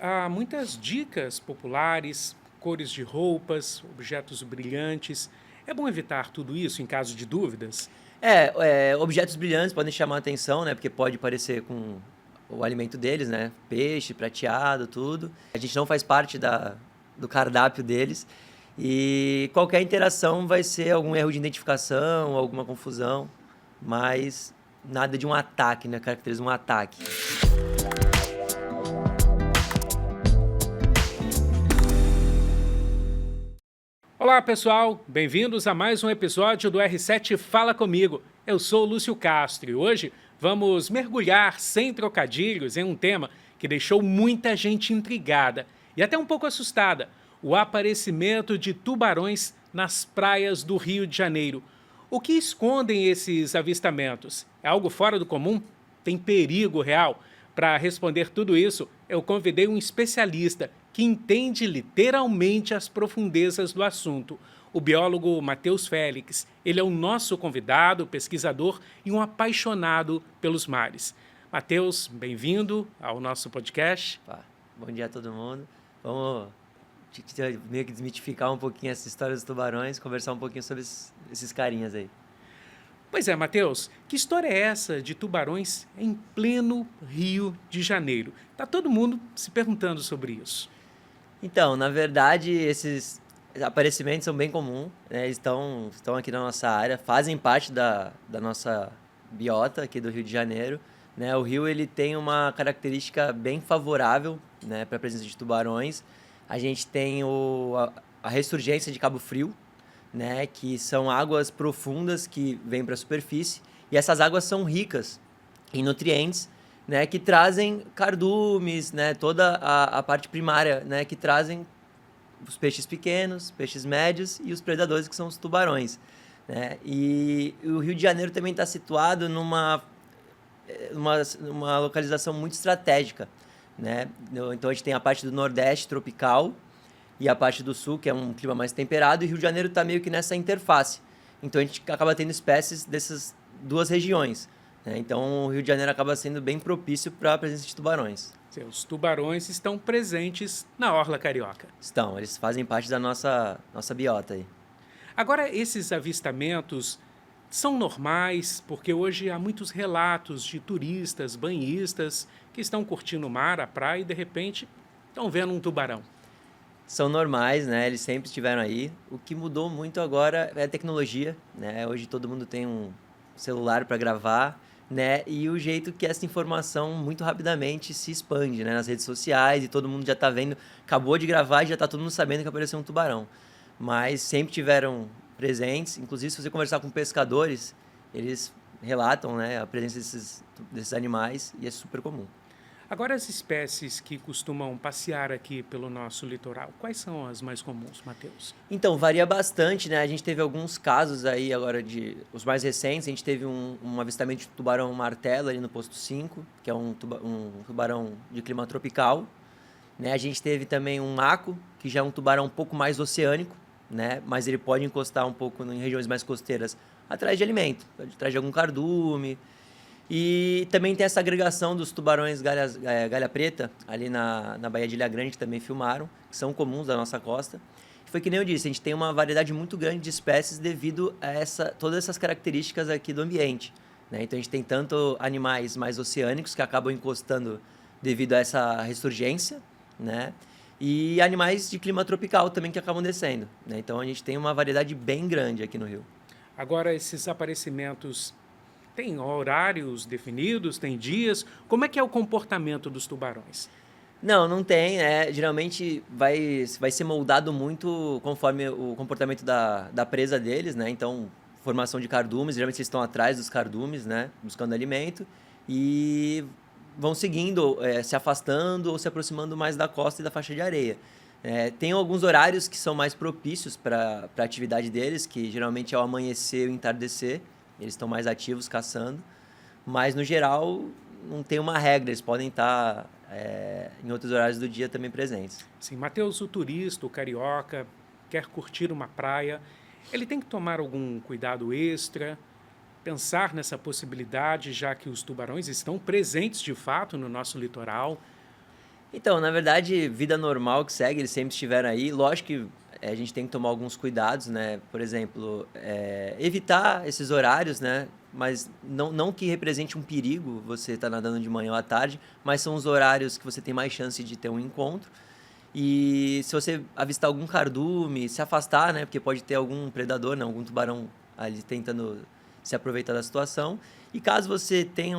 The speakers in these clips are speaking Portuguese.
há muitas dicas populares, cores de roupas, objetos brilhantes. É bom evitar tudo isso em caso de dúvidas? Objetos brilhantes podem chamar a atenção, né? Porque pode parecer com o alimento deles, né? Peixe, prateado, tudo. A gente não faz parte do cardápio deles. E qualquer interação vai ser algum erro de identificação, alguma confusão, mas nada de um ataque, né? Caracteriza um ataque. Olá, pessoal! Bem-vindos a mais um episódio do R7 Fala Comigo. Eu sou o Lúcio Castro e hoje vamos mergulhar sem trocadilhos em um tema que deixou muita gente intrigada e até um pouco assustada: o aparecimento de tubarões nas praias do Rio de Janeiro. O que escondem esses avistamentos? É algo fora do comum? Tem perigo real? Para responder tudo isso, eu convidei um especialista que entende literalmente as profundezas do assunto, o biólogo Matheus Félix. Ele é o nosso convidado, pesquisador e um apaixonado pelos mares. Matheus, bem-vindo ao nosso podcast. Bom dia a todo mundo. Vamos meio que desmitificar um pouquinho essa história dos tubarões, conversar um pouquinho sobre esses carinhas aí. Pois é, Matheus, que história é essa de tubarões em pleno Rio de Janeiro? Tá todo mundo se perguntando sobre isso. Então, na verdade, esses aparecimentos são bem comuns, né? Eles estão aqui na nossa área, fazem parte da nossa biota aqui do Rio de Janeiro, né? O rio ele tem uma característica bem favorável, né, para a presença de tubarões. A gente tem a ressurgência de Cabo Frio, né, que são águas profundas que vêm para a superfície, e essas águas são ricas em nutrientes, né, que trazem cardumes, né, toda a parte primária, né, que trazem os peixes pequenos, peixes médios e os predadores, que são os tubarões, né? E o Rio de Janeiro também está situado numa localização muito estratégica, né? Então a gente tem a parte do Nordeste tropical e a parte do Sul, que é um clima mais temperado, e o Rio de Janeiro está meio que nessa interface. Então a gente acaba tendo espécies dessas duas regiões, né? Então o Rio de Janeiro acaba sendo bem propício para a presença de tubarões. Os tubarões estão presentes na orla carioca. Eles fazem parte da nossa biota aí. Agora, esses avistamentos são normais, porque hoje há muitos relatos de turistas, banhistas, que estão curtindo o mar, a praia e de repente estão vendo um tubarão. São normais, né? Eles sempre estiveram aí. O que mudou muito agora é a tecnologia, né? Hoje todo mundo tem um celular para gravar, né? E o jeito que essa informação muito rapidamente se expande, né, nas redes sociais, e todo mundo já está vendo, acabou de gravar e já está todo mundo sabendo que apareceu um tubarão. Mas sempre tiveram presentes, inclusive se você conversar com pescadores, eles relatam, né, a presença desses animais, e é super comum. Agora, as espécies que costumam passear aqui pelo nosso litoral, quais são as mais comuns, Matheus? Então, varia bastante, né? A gente teve alguns casos aí agora os mais recentes. A gente teve um avistamento de tubarão martelo ali no posto 5, que é um tubarão de clima tropical, né? A gente teve também um maco, que já é um tubarão um pouco mais oceânico, né? Mas ele pode encostar um pouco em regiões mais costeiras atrás de alimento, atrás de algum cardume. E também tem essa agregação dos tubarões galha preta, ali na Baía de Ilha Grande, que também filmaram, que são comuns da nossa costa. Foi que nem eu disse, a gente tem uma variedade muito grande de espécies devido a todas essas características aqui do ambiente, né? Então a gente tem tanto animais mais oceânicos, que acabam encostando devido a essa ressurgência, né? E animais de clima tropical também, que acabam descendo, né? Então a gente tem uma variedade bem grande aqui no Rio. Agora, esses aparecimentos têm horários definidos, têm dias? Como é que é o comportamento dos tubarões? Não tem, né? Geralmente vai ser moldado muito conforme o comportamento da presa deles, né? Então, formação de cardumes, geralmente eles estão atrás dos cardumes, né? Buscando alimento, e vão seguindo, se afastando ou se aproximando mais da costa e da faixa de areia. Tem alguns horários que são mais propícios para a atividade deles, que geralmente é o amanhecer e o entardecer. Eles estão mais ativos caçando, mas no geral não tem uma regra, eles podem estar em outros horários do dia também presentes. Sim, Matheus, o turista, o carioca, quer curtir uma praia, ele tem que tomar algum cuidado extra, pensar nessa possibilidade, já que os tubarões estão presentes de fato no nosso litoral. Então, na verdade, vida normal que segue, eles sempre estiveram aí. Lógico que a gente tem que tomar alguns cuidados, né? Por exemplo, evitar esses horários, né? Mas não que represente um perigo você estar nadando de manhã ou à tarde, mas são os horários que você tem mais chance de ter um encontro. E se você avistar algum cardume, se afastar, né? Porque pode ter algum predador, né? Algum tubarão ali tentando se aproveitar da situação. E caso você tenha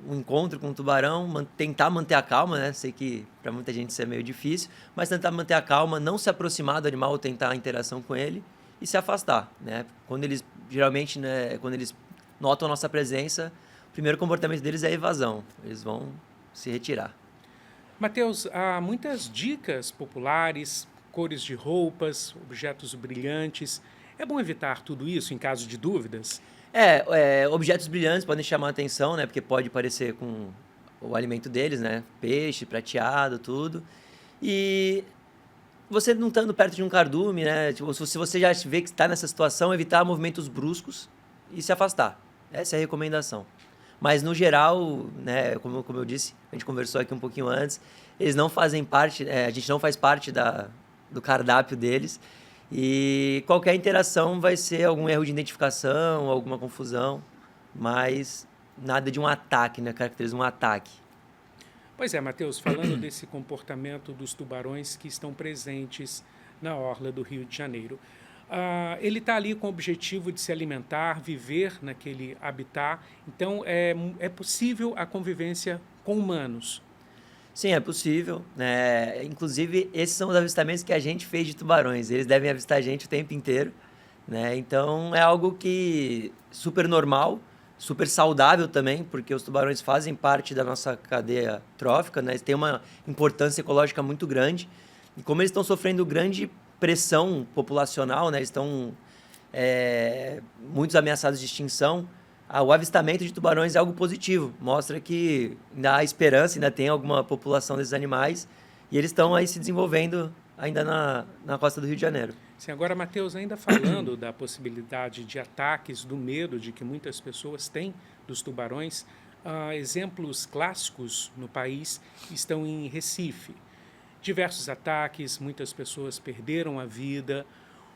um encontro com um tubarão, tentar manter a calma, né? Sei que para muita gente isso é meio difícil, mas tentar manter a calma, não se aproximar do animal ou tentar a interação com ele e se afastar, né? Quando eles, geralmente, né, quando eles notam a nossa presença, o primeiro comportamento deles é a evasão. Eles vão se retirar. Matheus, há muitas dicas populares, cores de roupas, objetos brilhantes. É bom evitar tudo isso em caso de dúvidas? Objetos brilhantes podem chamar a atenção, né? Porque pode parecer com o alimento deles, né? Peixe, prateado, tudo. E você não estando perto de um cardume, né? Tipo, se você já vê que está nessa situação, evitar movimentos bruscos e se afastar. Essa é a recomendação. Mas, no geral, né, como eu disse, a gente conversou aqui um pouquinho antes, eles não fazem parte, a gente não faz parte do cardápio deles. E qualquer interação vai ser algum erro de identificação, alguma confusão, mas nada de um ataque, né? Caracteriza um ataque. Pois é, Matheus, falando desse comportamento dos tubarões que estão presentes na orla do Rio de Janeiro. Ele está ali com o objetivo de se alimentar, viver naquele habitat, então é possível a convivência com humanos. Sim, é possível, né? Inclusive, esses são os avistamentos que a gente fez de tubarões. Eles devem avistar a gente o tempo inteiro, né? Então, é algo que super normal, super saudável também, porque os tubarões fazem parte da nossa cadeia trófica, né? Eles têm uma importância ecológica muito grande. E como eles estão sofrendo grande pressão populacional, né? Eles estão muitos ameaçados de extinção. O avistamento de tubarões é algo positivo, mostra que ainda há esperança, ainda tem alguma população desses animais e eles estão aí se desenvolvendo ainda na costa do Rio de Janeiro. Sim, agora, Matheus, ainda falando da possibilidade de ataques, do medo de que muitas pessoas têm dos tubarões, exemplos clássicos no país estão em Recife. Diversos ataques, muitas pessoas perderam a vida.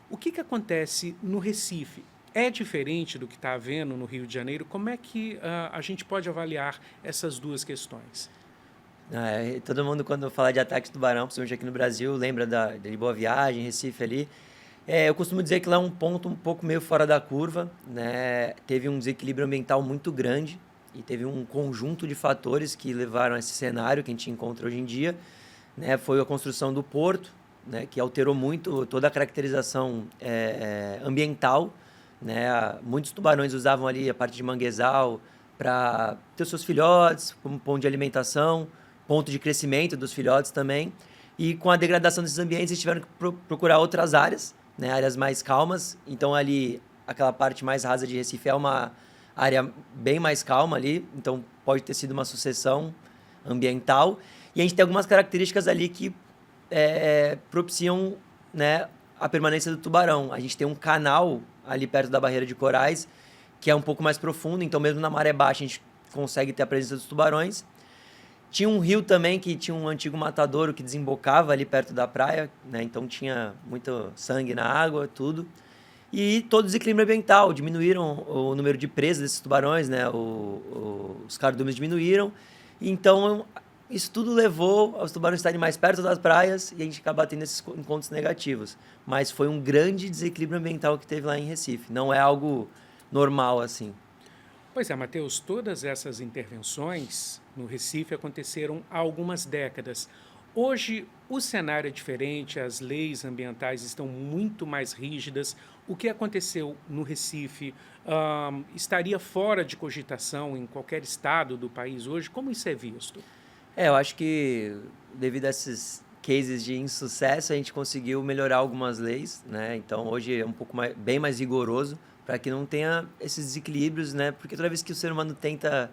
O que acontece no Recife? É diferente do que está havendo no Rio de Janeiro? Como é que a gente pode avaliar essas duas questões? Todo mundo, quando fala de ataque de tubarão, principalmente aqui no Brasil, lembra de Boa Viagem, Recife ali. Eu costumo dizer que lá é um ponto um pouco meio fora da curva, né? Teve um desequilíbrio ambiental muito grande e teve um conjunto de fatores que levaram a esse cenário que a gente encontra hoje em dia, né? Foi a construção do porto, né? Que alterou muito toda a caracterização ambiental, né? Muitos tubarões usavam ali a parte de manguezal para ter os seus filhotes, como ponto de alimentação, ponto de crescimento dos filhotes também. E com a degradação desses ambientes, eles tiveram que procurar outras áreas, né? Áreas mais calmas. Então, ali, aquela parte mais rasa de Recife é uma área bem mais calma ali. Então, pode ter sido uma sucessão ambiental. E a gente tem algumas características ali que propiciam, né, a permanência do tubarão. A gente tem um canal ali perto da barreira de corais, que é um pouco mais profundo, então mesmo na maré baixa a gente consegue ter a presença dos tubarões. Tinha um rio também que tinha um antigo matadouro que desembocava ali perto da praia, né? Então tinha muito sangue na água, tudo. E todo o desequilíbrio ambiental, diminuíram o número de presas desses tubarões, né? Os cardumes diminuíram. Então isso tudo levou aos tubarões estarem mais perto das praias e a gente acaba tendo esses encontros negativos. Mas foi um grande desequilíbrio ambiental que teve lá em Recife. Não é algo normal assim. Pois é, Matheus, todas essas intervenções no Recife aconteceram há algumas décadas. Hoje o cenário é diferente, as leis ambientais estão muito mais rígidas. O que aconteceu no Recife estaria fora de cogitação em qualquer estado do país hoje? Como isso é visto? Eu acho que devido a esses cases de insucesso, a gente conseguiu melhorar algumas leis, né? Então hoje é um pouco bem mais rigoroso para que não tenha esses desequilíbrios, né? Porque toda vez que o ser humano tenta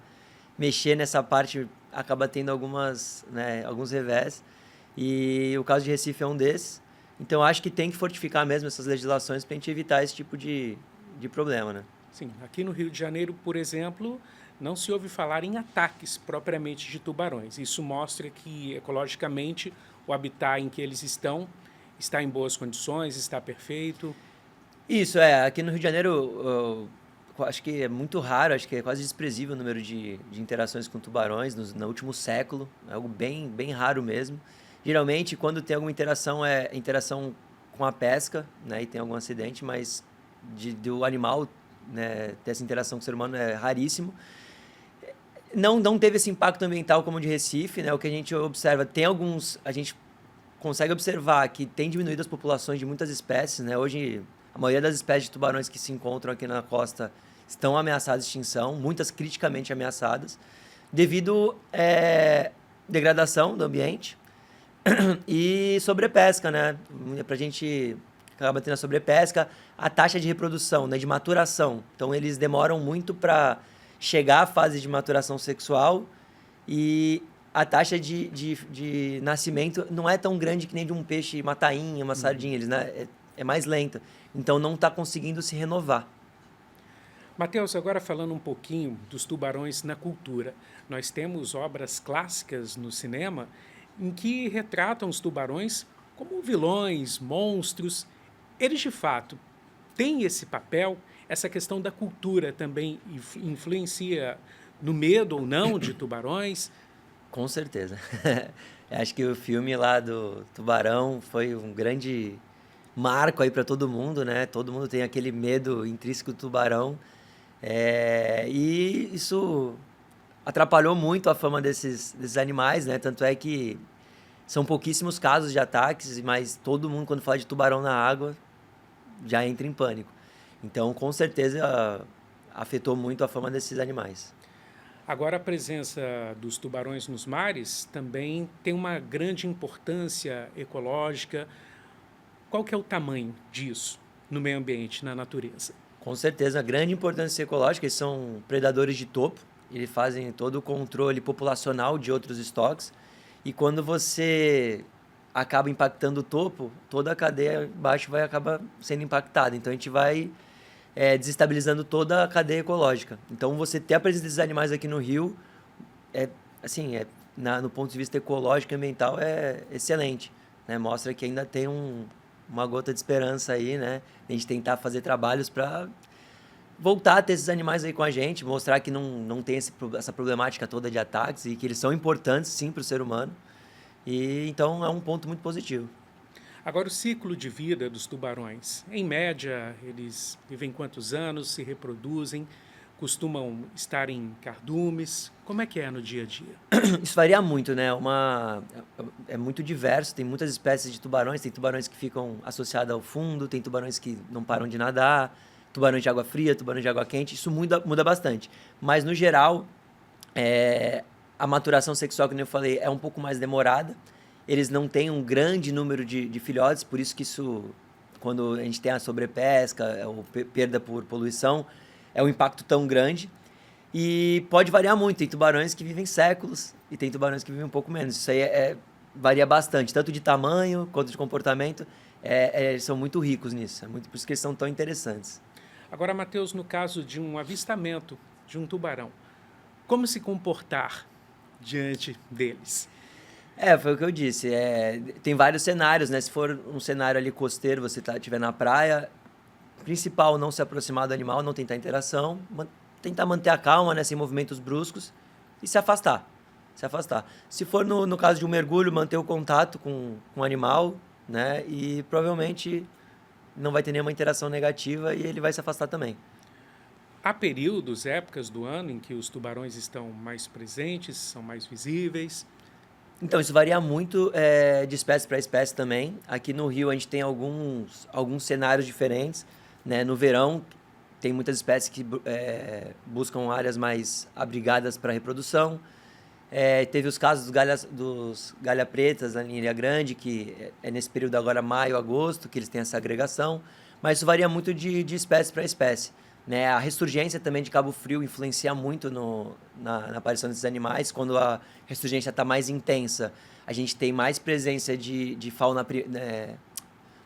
mexer nessa parte, acaba tendo alguns revés. E o caso de Recife é um desses. Então acho que tem que fortificar mesmo essas legislações para a gente evitar esse tipo de problema, né? Sim, aqui no Rio de Janeiro, por exemplo, não se ouve falar em ataques propriamente de tubarões. Isso mostra que, ecologicamente, o habitat em que eles estão está em boas condições, está perfeito. Isso, aqui no Rio de Janeiro, eu acho que é muito raro, acho que é quase desprezível o número de interações com tubarões no último século, é algo bem, bem raro mesmo. Geralmente, quando tem alguma interação, é interação com a pesca, né, e tem algum acidente, mas do animal, né, ter essa interação com o ser humano é raríssimo. Não teve esse impacto ambiental como o de Recife, né, o que a gente observa, a gente consegue observar que tem diminuído as populações de muitas espécies, né, hoje a maioria das espécies de tubarões que se encontram aqui na costa estão ameaçadas de extinção, muitas criticamente ameaçadas, devido degradação do ambiente e sobrepesca, né? Pra gente acaba tendo a sobrepesca, a taxa de reprodução, né, de maturação. Então eles demoram muito para chegar à fase de maturação sexual e a taxa de nascimento não é tão grande que nem de um peixe, uma tainha, uma sardinha, eles, né, é mais lenta. Então não está conseguindo se renovar. Matheus, agora falando um pouquinho dos tubarões na cultura. Nós temos obras clássicas no cinema em que retratam os tubarões como vilões, monstros. Eles, de fato, têm esse papel? Essa questão da cultura também influencia no medo ou não de tubarões? Com certeza. Acho que o filme lá do Tubarão foi um grande marco aí para todo mundo, né? Todo mundo tem aquele medo intrínseco do tubarão. E isso atrapalhou muito a fama desses animais, né? Tanto é que são pouquíssimos casos de ataques, mas todo mundo, quando fala de tubarão na água, já entra em pânico. Então, com certeza, afetou muito a fama desses animais. Agora, a presença dos tubarões nos mares também tem uma grande importância ecológica. Qual que é o tamanho disso no meio ambiente, na natureza? Com certeza, a grande importância ecológica, eles são predadores de topo, eles fazem todo o controle populacional de outros estoques, e quando você acaba impactando o topo, toda a cadeia abaixo vai acabar sendo impactada. Então a gente vai desestabilizando toda a cadeia ecológica. Então você ter a presença desses animais aqui no Rio, no ponto de vista ecológico e ambiental, é excelente, né? Mostra que ainda tem uma gota de esperança aí, né? A gente tentar fazer trabalhos para voltar a ter esses animais aí com a gente, mostrar que não tem essa problemática toda de ataques e que eles são importantes, sim, para o ser humano. E então é um ponto muito positivo. Agora, o ciclo de vida dos tubarões. Em média, eles vivem quantos anos, se reproduzem, costumam estar em cardumes? Como é que é no dia a dia? Isso varia muito, né? É muito diverso, tem muitas espécies de tubarões, tem tubarões que ficam associados ao fundo, tem tubarões que não param de nadar, tubarões de água fria, tubarões de água quente, isso muda bastante. Mas, no geral, a maturação sexual, como eu falei, é um pouco mais demorada. Eles não têm um grande número de filhotes, por isso que isso, quando a gente tem a sobrepesca ou perda por poluição, é um impacto tão grande. E pode variar muito, tem tubarões que vivem séculos e tem tubarões que vivem um pouco menos. Isso aí varia bastante, tanto de tamanho quanto de comportamento. Eles são muito ricos nisso, por isso que eles são tão interessantes. Agora, Matheus, no caso de um avistamento de um tubarão, como se comportar diante deles? Foi o que eu disse. Tem vários cenários, né? Se for um cenário ali costeiro, você estiver na praia, principal, não se aproximar do animal, não tentar interação, tentar manter a calma, né? Sem movimentos bruscos e se afastar. Se for no caso de um mergulho, manter o contato com o animal, né? E provavelmente não vai ter nenhuma interação negativa e ele vai se afastar também. Há períodos, épocas do ano em que os tubarões estão mais presentes, são mais visíveis? Então, isso varia muito de espécie para espécie também. Aqui no Rio a gente tem alguns cenários diferentes, né? No verão tem muitas espécies que buscam áreas mais abrigadas para reprodução. Teve os casos dos galha-pretas ali em Ilha Grande, que é nesse período agora, maio, agosto, que eles têm essa agregação. Mas isso varia muito de espécie para espécie, né? A ressurgência também de Cabo Frio influencia muito na aparição desses animais. Quando a ressurgência está mais intensa, a gente tem mais presença de fauna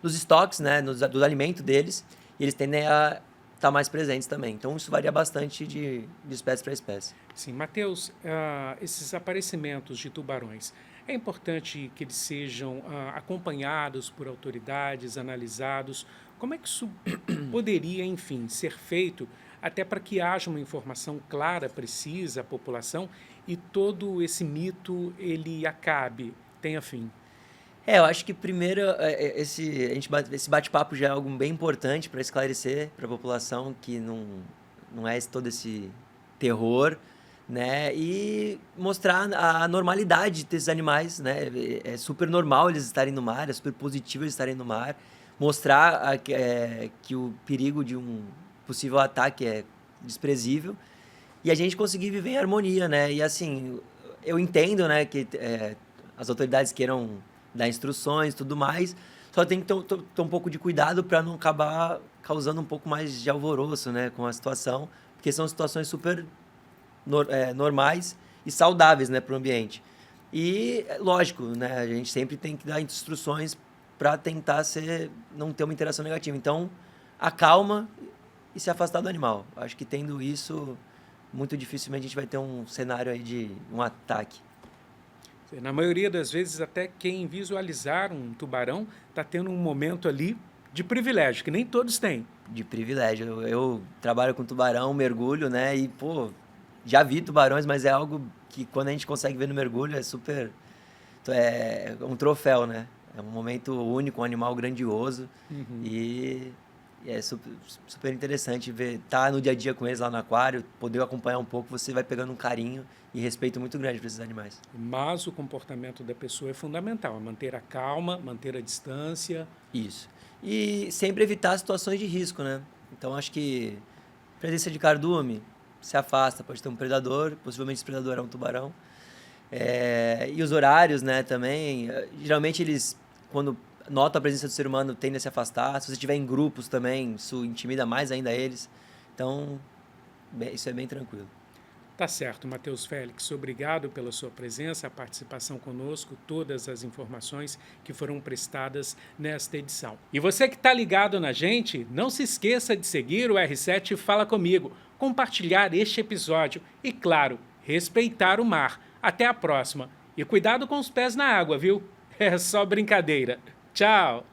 nos estoques, né? Do alimento deles. E eles tendem a estar mais presentes também. Então, isso varia bastante de espécie para espécie. Sim, Matheus, esses aparecimentos de tubarões, é importante que eles sejam acompanhados por autoridades, analisados. Como é que isso poderia, enfim, ser feito até para que haja uma informação clara, precisa à população e todo esse mito ele acabe, tenha fim? Eu acho que primeiro esse bate-papo já é algo bem importante para esclarecer para a população que não é todo esse terror, né? E mostrar a normalidade desses animais, né? É super normal eles estarem no mar, é super positivo eles estarem no mar. Mostrar que o perigo de um possível ataque é desprezível e a gente conseguir viver em harmonia, né? E assim, eu entendo, né, que as autoridades queiram dar instruções e tudo mais, só tem que ter um pouco de cuidado para não acabar causando um pouco mais de alvoroço, né, com a situação, porque são situações super normais e saudáveis, né, para o ambiente. E, lógico, né, a gente sempre tem que dar instruções para tentar não ter uma interação negativa. Então, acalma e se afastar do animal. Acho que tendo isso, muito dificilmente a gente vai ter um cenário aí de um ataque. Na maioria das vezes, até quem visualizar um tubarão está tendo um momento ali de privilégio, que nem todos têm. De privilégio. Eu trabalho com tubarão, mergulho, né? E, pô, já vi tubarões, mas é algo que quando a gente consegue ver no mergulho é super... É um troféu, né? É um momento único, um animal grandioso. E é super interessante ver, estar no dia a dia com eles lá no aquário, poder acompanhar um pouco, você vai pegando um carinho e respeito muito grande para esses animais. Mas o comportamento da pessoa é fundamental, é manter a calma, manter a distância. Isso. E sempre evitar situações de risco, né? Então, acho que presença de cardume, se afasta, pode ter um predador, possivelmente esse predador é um tubarão. E os horários, né, também, geralmente eles, quando notam a presença do ser humano, tendem a se afastar. Se você estiver em grupos também, isso intimida mais ainda eles. Então, isso é bem tranquilo. Tá certo, Matheus Félix. Obrigado pela sua presença, a participação conosco, todas as informações que foram prestadas nesta edição. E você que está ligado na gente, não se esqueça de seguir o R7 Fala Comigo, compartilhar este episódio e, claro, respeitar o mar. Até a próxima. E cuidado com os pés na água, viu? É só brincadeira. Tchau!